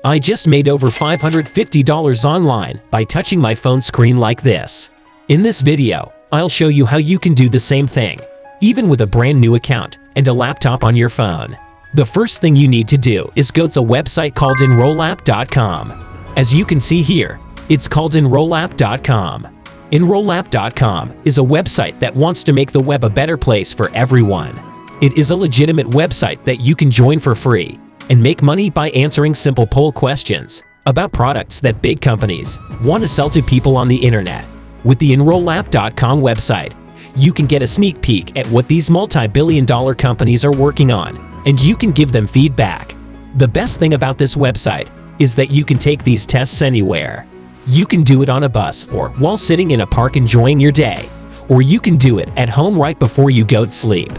I just made over $550 online by touching my phone screen like this. In this video, I'll show you how you can do the same thing, even with a brand new account and a laptop on your phone. The first thing you need to do is go to a website called enrollapp.com. As you can see here, it's called enrollapp.com. Enrollapp.com is a website that wants to make the web a better place for everyone. It is a legitimate website that you can join for free and make money by answering simple poll questions about products that big companies want to sell to people on the internet. With the enrollapp.com website, you can get a sneak peek at what these multi-billion-dollar companies are working on, and you can give them feedback. The best thing about this website is that you can take these tests anywhere. You can do it on a bus or while sitting in a park enjoying your day, or you can do it at home right before you go to sleep.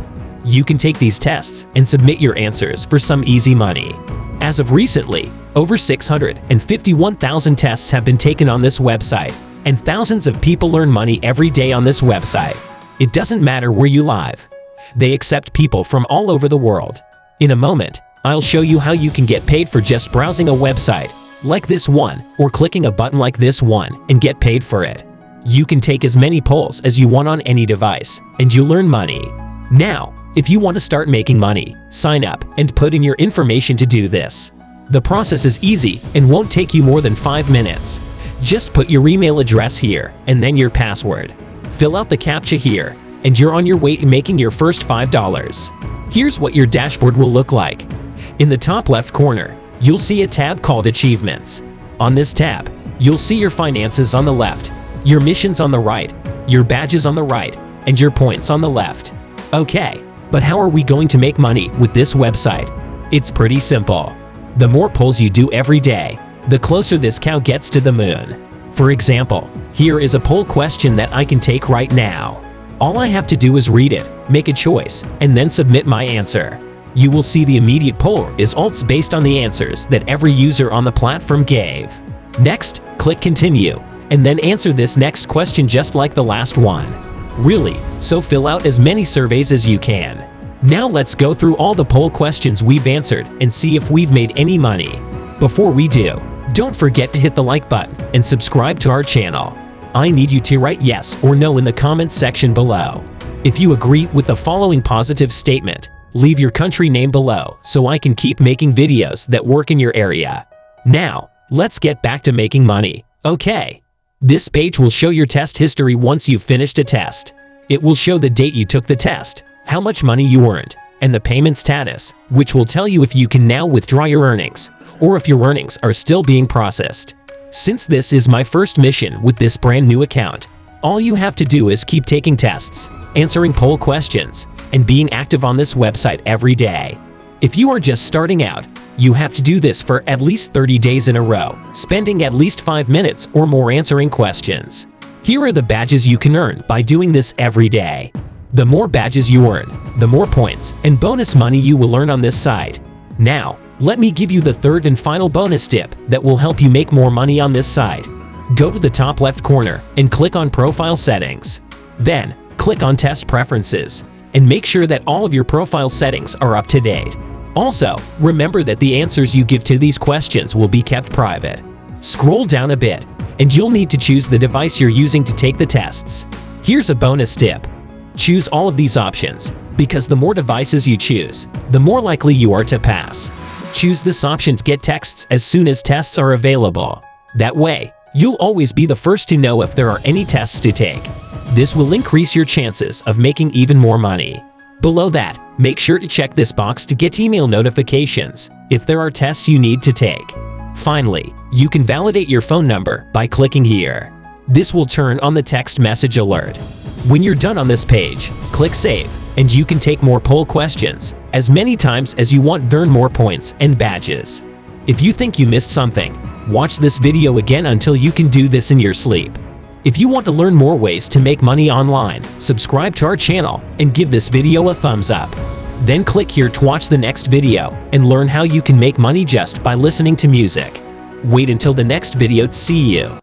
You can take these tests and submit your answers for some easy money. As of recently, over 651,000 tests have been taken on this website, and thousands of people earn money every day on this website. It doesn't matter where you live. They accept people from all over the world. In a moment, I'll show you how you can get paid for just browsing a website like this one or clicking a button like this one and get paid for it. You can take as many polls as you want on any device, and you'll earn money. Now, if you want to start making money, sign up and put in your information to do this. The process is easy and won't take you more than 5 minutes. Just put your email address here and then your password. Fill out the CAPTCHA here, and you're on your way to making your first $5. Here's what your dashboard will look like. In the top left corner, you'll see a tab called Achievements. On this tab, you'll see your finances on the left, your missions on the right, your badges on the right, and your points on the left. Okay, but how are we going to make money with this website? It's pretty simple. The more polls you do every day, the closer this cow gets to the moon. For example, here is a poll question that I can take right now. All I have to do is read it, make a choice, and then submit my answer. You will see the immediate poll results based on the answers that every user on the platform gave. Next, click Continue, and then answer this next question just like the last one. Really, so fill out as many surveys as you can. Now let's go through all the poll questions we've answered and see if we've made any money. Before we do, don't forget to hit the like button and subscribe to our channel. I need you to write yes or no in the comments section below. If you agree with the following positive statement, leave your country name below so I can keep making videos that work in your area. Now, let's get back to making money, okay? This page will show your test history once you've finished a test. It will show the date you took the test, how much money you earned, and the payment status, which will tell you if you can now withdraw your earnings, or if your earnings are still being processed. Since this is my first mission with this brand new account, all you have to do is keep taking tests, answering poll questions, and being active on this website every day. If you are just starting out, you have to do this for at least 30 days in a row, spending at least 5 minutes or more answering questions. Here are the badges you can earn by doing this every day. The more badges you earn, the more points and bonus money you will earn on this site. Now, let me give you the third and final bonus tip that will help you make more money on this site. Go to the top left corner and click on Profile Settings. Then, click on Test Preferences and make sure that all of your profile settings are up to date. Also, remember that the answers you give to these questions will be kept private. Scroll down a bit, and you'll need to choose the device you're using to take the tests. Here's a bonus tip. Choose all of these options, because the more devices you choose, the more likely you are to pass. Choose this option to get texts as soon as tests are available. That way, you'll always be the first to know if there are any tests to take. This will increase your chances of making even more money. Below that, make sure to check this box to get email notifications if there are tests you need to take. Finally, you can validate your phone number by clicking here. This will turn on the text message alert. When you're done on this page, click Save, and you can take more poll questions as many times as you want to earn more points and badges. If you think you missed something, watch this video again until you can do this in your sleep. If you want to learn more ways to make money online, subscribe to our channel and give this video a thumbs up. Then click here to watch the next video and learn how you can make money just by listening to music. Wait until the next video to see you.